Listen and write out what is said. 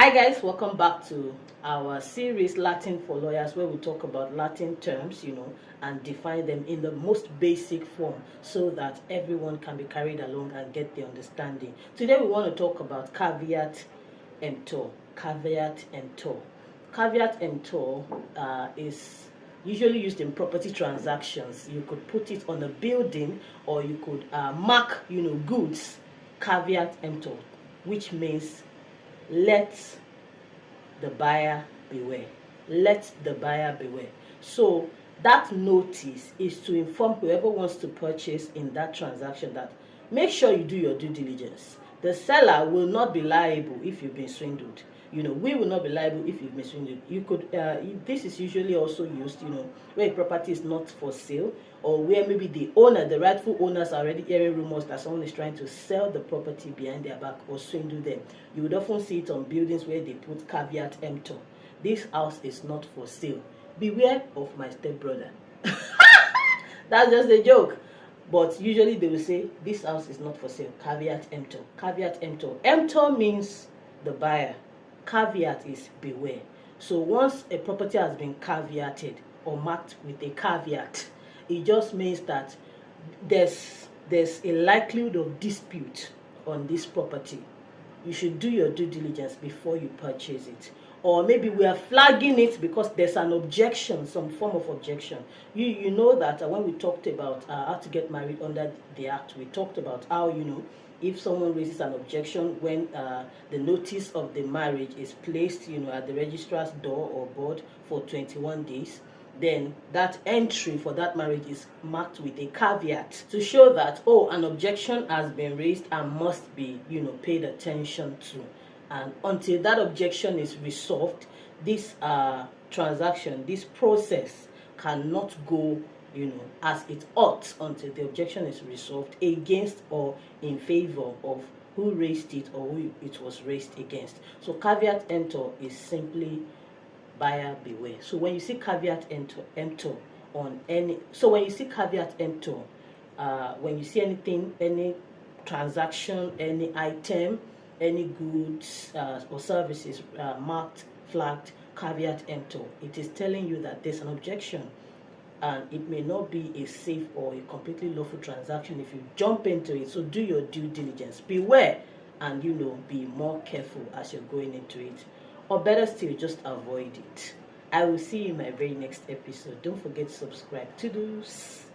Hi guys, welcome back to our series Latin for Lawyers, where we talk about Latin terms, and define them in the most basic form so that everyone can be carried along and get the understanding. Today we want to talk about caveat emptor. Caveat emptor. Caveat emptor is usually used in property transactions. You could put it on a building, or you could mark, goods. Caveat emptor, which means let the buyer beware. Let the buyer beware. So that notice is to inform whoever wants to purchase in that transaction that make sure you do your due diligence. The seller will not be liable if you've been swindled. We will not be liable if you've been swindled. You could this is usually also used, where a property is not for sale, or where maybe the rightful owners are already hearing rumors that someone is trying to sell the property behind their back or swindle them. You would often see it on buildings where they put caveat emptor. This house is not for sale. Beware of my stepbrother. That's just a joke. But usually they will say, this house is not for sale. Caveat emptor. Caveat emptor. Emptor means the buyer. Caveat is beware. So once a property has been caveated or marked with a caveat, it just means that there's a likelihood of dispute on this property. You should do your due diligence before you purchase it. Or maybe we are flagging it because there's an objection, some form of objection. You know that when we talked about how to get married under the Act, we talked about how, if someone raises an objection when the notice of the marriage is placed, at the registrar's door or board for 21 days, then that entry for that marriage is marked with a caveat to show that, an objection has been raised and must be, paid attention to. And until that objection is resolved, this transaction, this process cannot go, as it ought until the objection is resolved against or in favor of who raised it or who it was raised against. So caveat emptor is simply buyer beware. So when you see caveat emptor on any, when you see anything, any transaction, any item, any goods or services marked, flagged, caveat emptor, it is telling you that there's an objection, and it may not be a safe or a completely lawful transaction if you jump into it. So do your due diligence, beware, and be more careful as you're going into it, or better still, just avoid it. I will see you in my very next episode. Don't forget to subscribe. Toodles.